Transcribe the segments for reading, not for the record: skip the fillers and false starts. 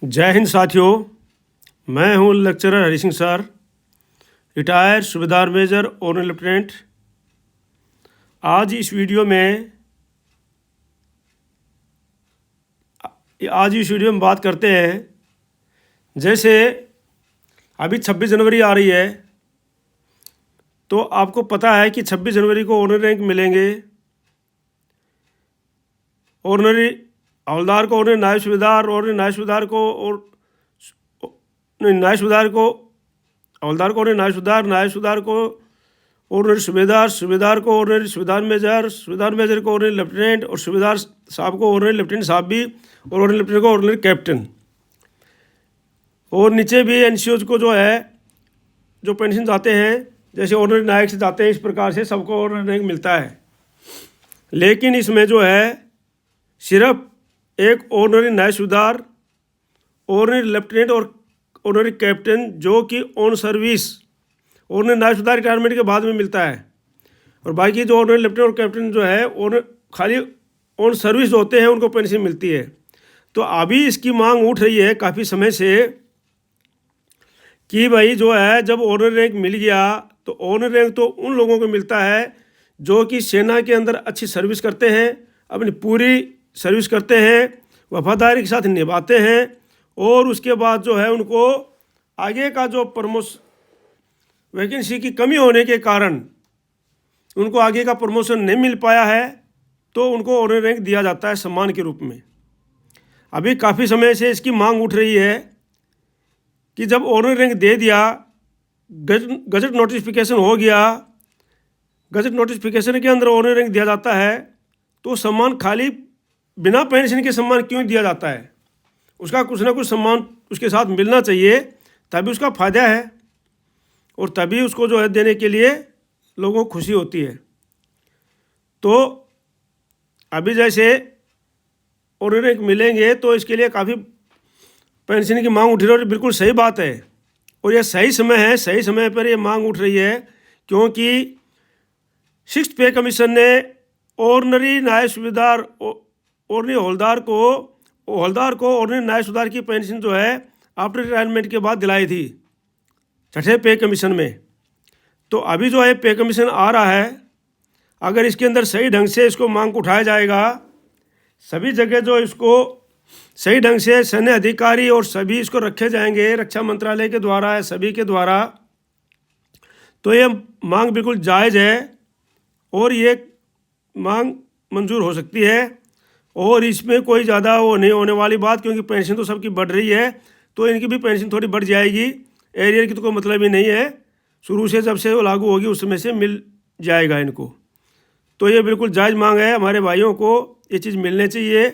जय हिंद साथियों, मैं हूं lecturer Hari Singh sir, retired सूबेदार मेजर और लेफ्टिनेंट। आज इस वीडियो में बात करते हैं। जैसे अभी 26 जनवरी आ रही है, तो आपको पता है कि 26 जनवरी को ऑनरी रैंक मिलेंगे। ऑनरी हवलदार को ऑनरी नायब सूबेदार, ऑनरी नायब सूबेदार को और नायब सूबेदार को हवलदार को ऑनरी नायब सूबेदार, नायब सूबेदार को ऑनरी सूबेदार, सूबेदार को ऑनरी सूबेदार मेजर, सूबेदार मेजर को ऑनरी लेफ्टिनेंट और सूबेदार साहब को ऑनरी लेफ्टिनेंट साहब भी, और ऑनरी लेफ्टिनेंट को ऑनरी कैप्टन। और नीचे भी एनसीओज को जो पेंशन जाते हैं, जैसे ऑनरी नायक से जाते हैं, इस प्रकार से सबको ऑनरी रैंक मिलता है। लेकिन इसमें सिर्फ एक ऑनरी नायब सूबेदार, ऑनरी लेफ्टिनेंट और ऑनरी कैप्टन जो कि ऑन सर्विस ऑनरी नायब सूबेदार रिटायरमेंट के बाद में मिलता है, और बाकी जो ऑनरी लेफ्टिनेंट और कैप्टन खाली ऑन सर्विस होते हैं, उनको पेंशन मिलती है। तो अभी इसकी मांग उठ रही है काफ़ी समय से कि भाई जब ऑनरी रैंक मिल गया तो ऑनरी रैंक तो उन लोगों को मिलता है जो कि सेना के अंदर अच्छी सर्विस करते हैं, अपनी पूरी सर्विस करते हैं, वफादारी के साथ निभाते हैं, और उसके बाद उनको आगे का जो प्रमोशन वैकेंसी की कमी होने के कारण उनको आगे का प्रमोशन नहीं मिल पाया है, तो उनको ऑनरी रैंक दिया जाता है सम्मान के रूप में। अभी काफ़ी समय से इसकी मांग उठ रही है कि जब ऑनरी रैंक दे दिया, गजट नोटिफिकेशन हो गया, गजट नोटिफिकेशन के अंदर ऑनरी रैंक दिया जाता है, तो सम्मान खाली बिना पेंशन के सम्मान क्यों दिया जाता है? उसका कुछ ना कुछ सम्मान उसके साथ मिलना चाहिए, तभी उसका फ़ायदा है और तभी उसको देने के लिए लोगों को खुशी होती है। तो अभी जैसे ऑनरी रैंक मिलेंगे तो इसके लिए काफ़ी पेंशन की मांग उठ रही है, और बिल्कुल सही बात है, और यह सही समय है। सही समय पर यह मांग उठ रही है क्योंकि 6th पे कमीशन ने ऑनरी नायब सूबेदार, ऑनरी हवलदार को ऑनरी नायब सूबेदार की पेंशन आफ्टर रिटायरमेंट के बाद दिलाई थी 6ठे पे कमीशन में। तो अभी पे कमीशन आ रहा है, अगर इसके अंदर सही ढंग से इसको मांग को उठाया जाएगा, सभी जगह इसको सही ढंग से सैन्य अधिकारी और सभी इसको रखे जाएंगे रक्षा मंत्रालय के द्वारा या सभी के द्वारा, तो ये मांग बिल्कुल जायज़ है और ये मांग मंजूर हो सकती है। और इसमें कोई ज़्यादा वो नहीं होने वाली बात, क्योंकि पेंशन तो सबकी बढ़ रही है, तो इनकी भी पेंशन थोड़ी बढ़ जाएगी। एरियर की तो कोई मतलब ही नहीं है, शुरू से जब से वो लागू होगी उस समय से मिल जाएगा इनको। तो ये बिल्कुल जायज़ मांग है, हमारे भाइयों को ये चीज़ मिलनी चाहिए,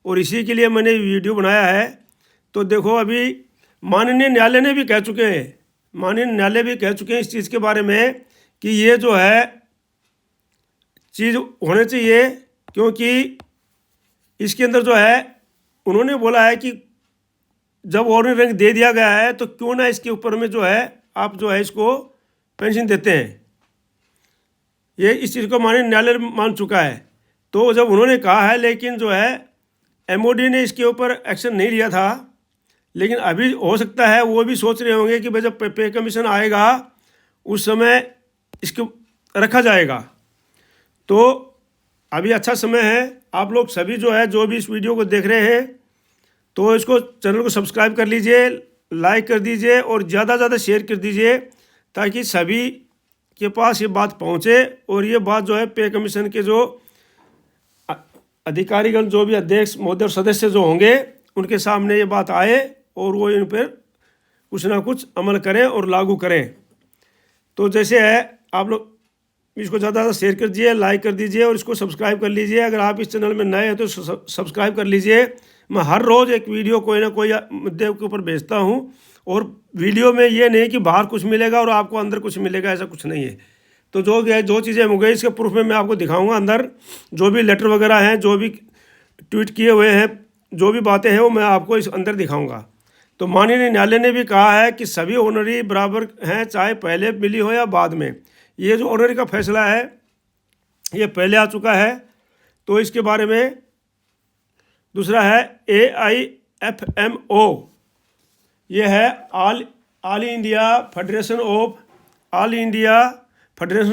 और इसी के लिए मैंने वीडियो बनाया है। तो देखो, अभी माननीय न्यायालय ने भी कह चुके हैं, माननीय न्यायालय भी कह चुके हैं इस चीज़ के बारे में कि ये चीज़ होनी चाहिए, क्योंकि इसके अंदर उन्होंने बोला है कि जब ऑनरी रैंक दे दिया गया है तो क्यों ना इसके ऊपर में आप इसको पेंशन देते हैं। ये इस चीज़ को माननीय न्यायालय मान चुका है। तो जब उन्होंने कहा है, लेकिन एमओडी ने इसके ऊपर एक्शन नहीं लिया था, लेकिन अभी हो सकता है वो भी सोच रहे होंगे कि भाई जब पे कमीशन आएगा उस समय इसको रखा जाएगा। तो अभी अच्छा समय है, आप लोग सभी जो भी इस वीडियो को देख रहे हैं, तो इसको चैनल को सब्सक्राइब कर लीजिए, लाइक कर दीजिए और ज़्यादा से ज़्यादा शेयर कर दीजिए, ताकि सभी के पास ये बात पहुँचे, और ये बात पे कमीशन के अधिकारीगण, जो भी अध्यक्ष महोदय और सदस्य होंगे, उनके सामने ये बात आए और वो इन पर कुछ ना कुछ अमल करें और लागू करें। तो जैसे आप लोग इसको ज़्यादा से शेयर कर दीजिए, लाइक कर दीजिए और इसको सब्सक्राइब कर लीजिए। अगर आप इस चैनल में नए हैं तो सब्सक्राइब कर लीजिए। मैं हर रोज़ एक वीडियो कोई ना कोई मुद्दे के ऊपर भेजता हूँ, और वीडियो में ये नहीं कि बाहर कुछ मिलेगा और आपको अंदर कुछ मिलेगा, ऐसा कुछ नहीं है। तो जो चीज़ें हो गई, इसके प्रूफ में मैं आपको दिखाऊँगा। अंदर जो भी लेटर वगैरह हैं, जो भी ट्वीट किए हुए हैं, जो भी बातें हैं, वो मैं आपको इस अंदर दिखाऊँगा। तो माननीय न्यायालय ने भी कहा है कि सभी ऑनरी बराबर हैं, चाहे पहले मिली हो या बाद में। ये जो ऑनरी का फैसला है ये पहले आ चुका है। तो इसके बारे में दूसरा है FMO, ये है All India Federation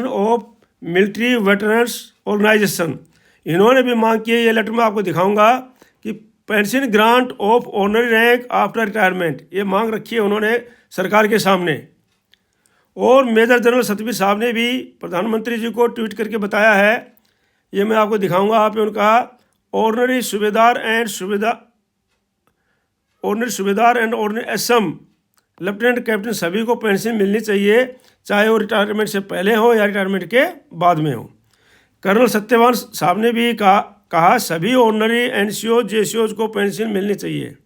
of Military Veterans Organisation. इन्होंने भी मांग की है, ये लेटर मैं आपको दिखाऊंगा, कि pension grant of honorary rank after retirement, ये मांग रखी है उन्होंने सरकार के सामने। और मेजर जनरल सतबीर साहब ने भी प्रधानमंत्री जी को ट्वीट करके बताया है, ये मैं आपको दिखाऊंगा। आप उनका ordinary subedar and ordinary SM lieutenant captain सभी को पेंशन मिलनी चाहिए, चाहे वो रिटायरमेंट से पहले हो या रिटायरमेंट के बाद में हो। कर्नल सत्यवान साहब ने भी कहा सभी ऑर्डनरी एनसीओ जेसीओज को पेंशन मिलनी चाहिए,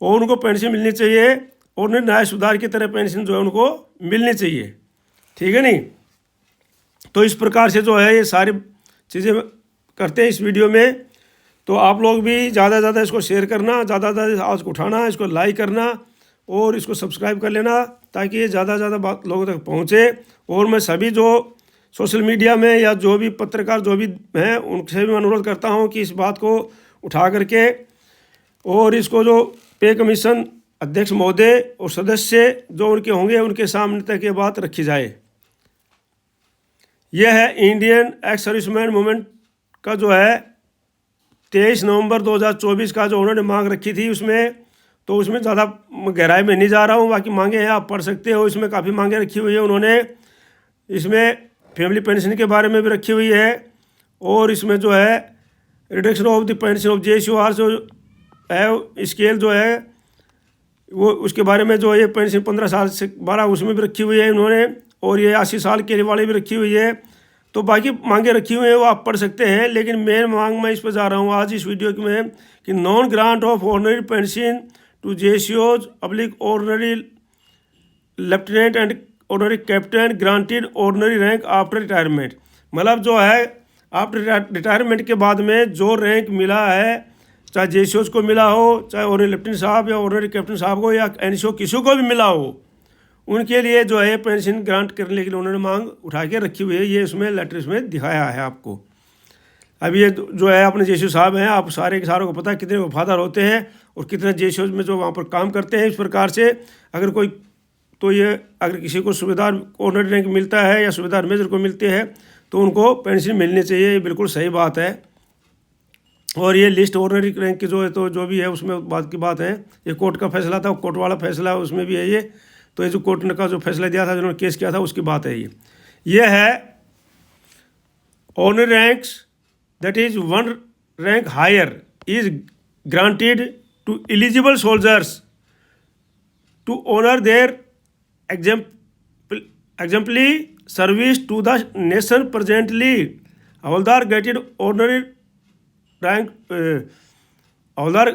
और उनको पेंशन मिलनी चाहिए ऑर्डनरी न्याय सुधार की तरह पेंशन जो है उनको मिलनी चाहिए, ठीक है नहीं। तो इस प्रकार से जो है ये सारी चीज़ें करते हैं इस वीडियो में। तो आप लोग भी ज़्यादा से ज़्यादा इसको शेयर करना, ज़्यादा से ज़्यादा आवाज़ को उठाना, इसको लाइक करना और इसको सब्सक्राइब कर लेना, ताकि ये ज़्यादा से ज़्यादा बात लोगों तक पहुँचे। और मैं सभी जो सोशल मीडिया में या जो भी पत्रकार जो भी हैं उनसे भी मैं अनुरोध करता हूँ कि इस बात को उठा करके और इसको जो पे कमीशन अध्यक्ष महोदय और सदस्य जो उनके होंगे उनके सामने तक ये बात रखी जाए। यह है इंडियन एक्स सर्विसमैन मूवमेंट का जो है 23 नवंबर 2024 का जो उन्होंने मांग रखी थी, उसमें तो उसमें ज़्यादा गहराई में नहीं जा रहा हूँ, बाकी मांगे हैं आप पढ़ सकते हो। इसमें काफ़ी मांगे रखी हुई है उन्होंने, इसमें फैमिली पेंशन के बारे में भी रखी हुई है, और इसमें जो है reduction of the pension of JCOR जो है स्केल जो है वो उसके बारे में जो ये पेंशन 15 साल से 12 उसमें भी रखी हुई है इन्होंने, और ये 80 साल के वाले भी रखी हुई है। तो बाकी मांगे रखी हुई है वो आप पढ़ सकते हैं, लेकिन मेन मांग मैं इस पर जा रहा हूँ आज इस वीडियो में कि non grant of ordinary pension to जेसीओज public ordinary lieutenant and ordinary captain granted ordinary rank after retirement, मतलब जो है आफ्टर रिटायरमेंट के बाद में जो रैंक मिला है, चाहे जेसीओज को मिला हो, चाहे ऑर्डनरी लेफ्टिनेंट साहब या ऑर्डनरी कैप्टन साहब को या एनसीओ किसी को भी मिला हो, उनके लिए जो है पेंशन ग्रांट करने के लिए उन्होंने मांग उठा के रखी हुई है। ये उसमें लेटर इसमें दिखाया है आपको। अब ये जो है अपने जेसीओ साहब हैं, आप सारे के सारों को पता है कितने वफादार होते हैं और कितने जेसीओज में जो वहाँ पर काम करते हैं। इस प्रकार से अगर कोई तो ये अगर किसी को सूबेदार ऑर्डनरी रैंक मिलता है या सूबेदार मेजर को मिलते हैं तो उनको पेंशन मिलनी चाहिए, ये बिल्कुल सही बात है। और ये लिस्ट ऑर्डनरी रैंक की जो है तो जो भी है उसमें बात की बात है, ये कोर्ट का फैसला था, कोर्ट वाला फैसला उसमें भी है ये। तो ये जो कोर्ट ने का जो फैसला दिया था, जिन्होंने केस किया था उसकी बात है ये है ordinary ranks that is one rank higher is granted to eligible soldiers to honour their exemplary service to the nation presently havildar granted honorary rank havildar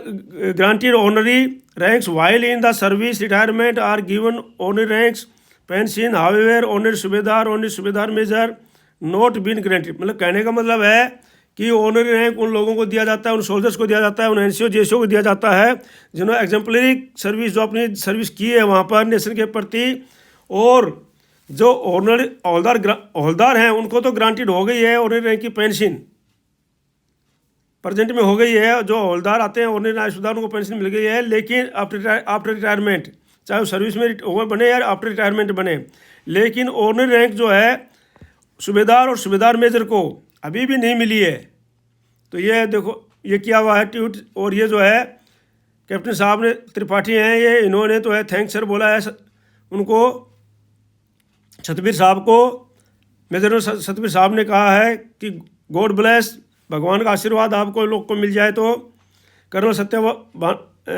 granted honorary ranks while in the service retirement are given honorary ranks pension however honorary सूबेदार major not been granted, मतलब कहने का मतलब है कि honorary rank उन लोगों को दिया जाता है, उन सोल्जर्स को दिया जाता है, उन एनसीओ जेसीओ को दिया जाता है जिन्होंने एग्जाम्पलरी सर्विस जो अपनी सर्विस की है वहाँ पर नेशन के प्रति, और जो ऑनरी हवलदार हैं उनको तो ग्रांटेड हो गई है ऑनरी रैंक की पेंशन प्रेजेंट में हो गई है। जो हवलदार आते हैं ऑनरी न्याय सुधार उनको पेंशन मिल गई है, लेकिन आफ्टर रिटायरमेंट चाहे वो सर्विस में बने या आफ्टर रिटायरमेंट बने, लेकिन ऑनरी रैंक जो है सूबेदार और सूबेदार मेजर को अभी भी नहीं मिली है। तो ये देखो ये किया हुआ है ट्वीट, और ये जो है कैप्टन साहब ने त्रिपाठी हैं ये, इन्होंने तो है थैंक्स सर बोला है उनको, सतबीर साहब को। मेजर सतबीर साहब ने कहा है कि गॉड ब्लेस, भगवान का आशीर्वाद आपको लोग को मिल जाए। तो कर्नल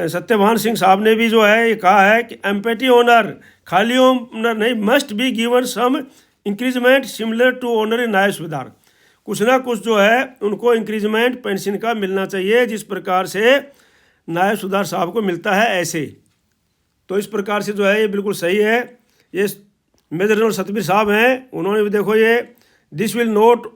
सत्यवान सिंह साहब ने भी जो है ये कहा है कि एम्पैटी ऑनर, खाली ऑनर नहीं, must be given some increment similar to honorary न्याय सुधार, कुछ ना कुछ जो है उनको इंक्रीजमेंट पेंशन का मिलना चाहिए जिस प्रकार से न्याय सुधार साहब को मिलता है ऐसे। तो इस प्रकार से जो है ये बिल्कुल सही है। ये मेजर जनरल सतबीर साहब हैं, उन्होंने भी देखो ये this will not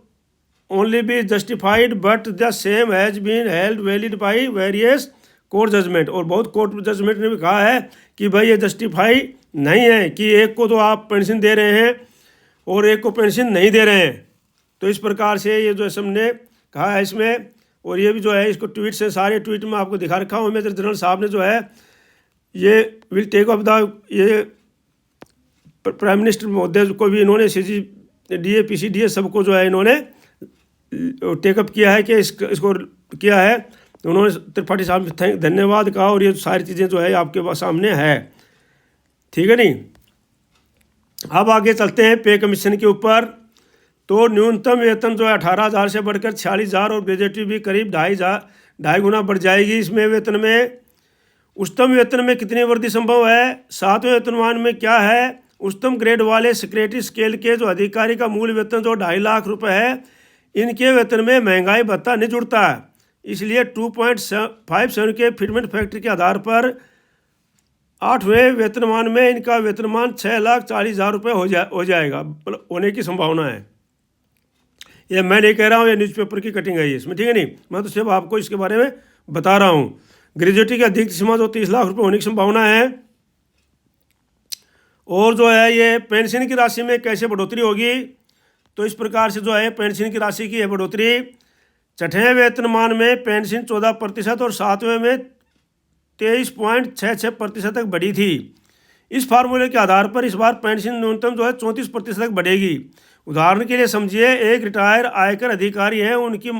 only be justified but the same has been held valid by various court judgment, और बहुत कोर्ट जजमेंट ने भी कहा है कि भाई ये जस्टिफाई नहीं है कि एक को तो आप पेंशन दे रहे हैं और एक को पेंशन नहीं दे रहे हैं। तो इस प्रकार से ये जो सबने कहा है इसमें, और ये भी जो है इसको ट्वीट से, सारे ट्वीट में आपको दिखा रखा हूँ। मेजर जनरल साहब ने जो है ये विल टेक ऑफ द, ये प्राइम मिनिस्टर महोदय को भी इन्होंने CGDA PCDA सबको जो है इन्होंने टेकअप किया है कि इसको किया है। तो उन्होंने त्रिपाठी साहब धन्यवाद कहा, और ये सारी चीज़ें जो है आपके सामने है, ठीक है नहीं। अब आगे चलते हैं पे कमीशन के ऊपर। तो न्यूनतम वेतन जो है 18,000 से बढ़कर 46,000 और ग्रेजुएटी भी करीब 2.5 गुना बढ़ जाएगी। इसमें वेतन में उच्चतम वेतन में कितनी वृद्धि संभव है? 7वें वेतनमान में क्या है? उच्चतम ग्रेड वाले सेक्रेटरी स्केल के जो अधिकारी का मूल वेतन जो 2.5 लाख रुपए है, इनके वेतन में महंगाई भत्ता नहीं जुड़ता है, इसलिए 2.57 के फिटमेंट फैक्टर के आधार पर 8वें वेतनमान में इनका वेतनमान 6,40,000 रुपये हो जाएगा, मतलब होने की संभावना है। ये मैं नहीं कह रहा हूँ, ये न्यूज़पेपर की कटिंग है इसमें, ठीक है नहीं। मैं तो सिर्फ आपको इसके बारे में बता रहा हूँ। ग्रेजुएटी की अधिकतम सीमा जो 30 लाख रुपये होने की संभावना है। और जो है ये पेंशन की राशि में कैसे बढ़ोतरी होगी? तो इस प्रकार से जो है पेंशन की राशि की है बढ़ोतरी। 6वें वेतनमान में पेंशन 14% और 7वें में 23.66% तक बढ़ी थी। इस फार्मूले के आधार पर इस बार पेंशन न्यूनतम जो है 34% तक बढ़ेगी। उदाहरण के लिए समझिए, एक रिटायर आयकर अधिकारी हैं, उनकी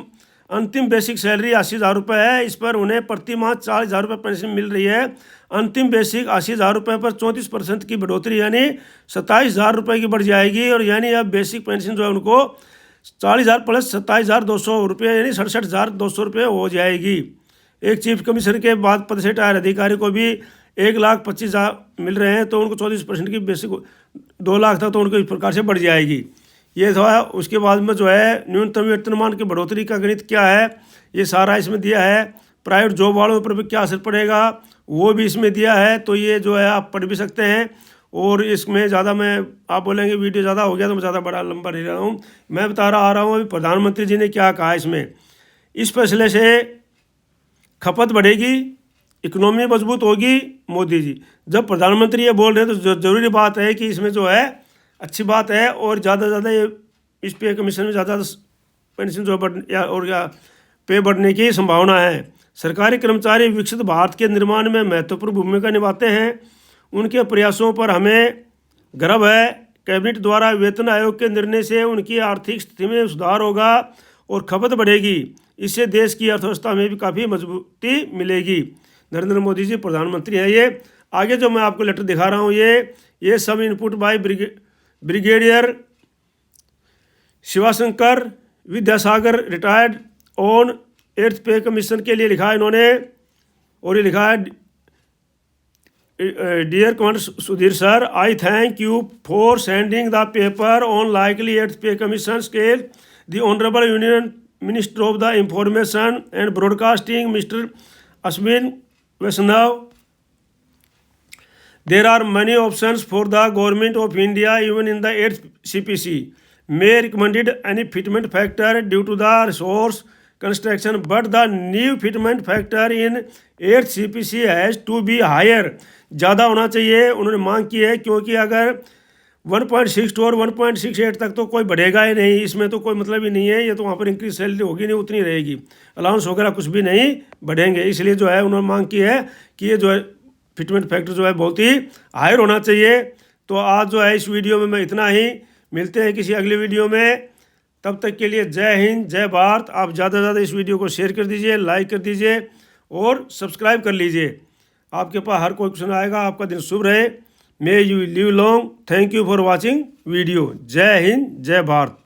अंतिम बेसिक सैलरी 80,000 रुपये है। इस पर उन्हें प्रति माह 40,000 रुपये पेंशन मिल रही है। अंतिम बेसिक 80,000 रुपये पर 34% की बढ़ोतरी यानी 27,000 रुपये की बढ़ जाएगी, और यानी अब बेसिक पेंशन जो है उनको 40,000 प्लस 27,200 रुपये यानी 67,200 रुपये हो जाएगी। एक चीफ कमिश्नर के बाद पद से रिटायर अधिकारी को भी 1,25,000 मिल रहे हैं, तो उनको 34% की बेसिक 2 लाख तक तो उनको इस प्रकार से बढ़ जाएगी। ये था। उसके बाद में जो है न्यूनतम वेतनमान की बढ़ोतरी का गणित क्या है, ये सारा इसमें दिया है। प्राइवेट जॉब वालों पर भी क्या असर पड़ेगा वो भी इसमें दिया है, तो ये जो है आप पढ़ भी सकते हैं। और इसमें ज़्यादा मैं, आप बोलेंगे वीडियो ज़्यादा हो गया तो मैं ज़्यादा बड़ा लंबा नहीं रहा हूँ, मैं बता रहा आ रहा हूँ अभी प्रधानमंत्री जी ने क्या कहा इसमें। इस फैसले से खपत बढ़ेगी, इकोनॉमी मजबूत होगी। मोदी जी जब प्रधानमंत्री ये बोल रहे हैं तो ज़रूरी बात है कि इसमें जो है अच्छी बात है, और ज़्यादा से ज़्यादा ये इस पे कमीशन में ज़्यादा पेंशन जो या पे बढ़ने की संभावना है। सरकारी कर्मचारी विकसित भारत के निर्माण में महत्वपूर्ण भूमिका निभाते हैं, उनके प्रयासों पर हमें गर्व है। कैबिनेट द्वारा वेतन आयोग के निर्णय से उनकी आर्थिक स्थिति में सुधार होगा और खपत बढ़ेगी, इससे देश की अर्थव्यवस्था में भी काफ़ी मजबूती मिलेगी। नरेंद्र मोदी जी प्रधानमंत्री हैं। ये आगे जो मैं आपको लेटर दिखा रहा हूँ ये सब input by brigadier Shivashankar Vidyasagar retired on 8th pay commission के लिए लिखा है इन्होंने। और ये लिखा है, dear commander Sudhir sir, I thank you for sending the paper on likely 8th pay commission scale the honourable union minister of the information and broadcasting mister Ashwin Vaishnaw. There are many options for the government of India even in the 8th CPC. May recommended any fitment factor due to the resource construction, but the new fitment factor in 8th CPC has to be higher. ज़्यादा होना चाहिए उन्होंने मांग की है, क्योंकि अगर 1.62 और 1.68 तक तो कोई बढ़ेगा ही नहीं, इसमें तो कोई मतलब ही नहीं है। ये तो वहाँ पर इंक्रीज सैलरी होगी नहीं, उतनी रहेगी, अलाउंस वगैरह कुछ भी नहीं बढ़ेंगे। इसलिए जो है उन्होंने मांग की है कि ये जो है फिटमेंट फैक्टर जो है बहुत ही हायर होना चाहिए। तो आज जो है इस वीडियो में मैं इतना ही, मिलते हैं किसी अगले वीडियो में, तब तक के लिए जय हिंद जय भारत। आप ज़्यादा से ज़्यादा इस वीडियो को शेयर कर दीजिए, लाइक कर दीजिए और सब्सक्राइब कर लीजिए। आपके पास हर कोई क्वेश्चन आएगा। आपका दिन शुभ रहे। May you live long. Thank you for watching video. जय हिंद जय भारत।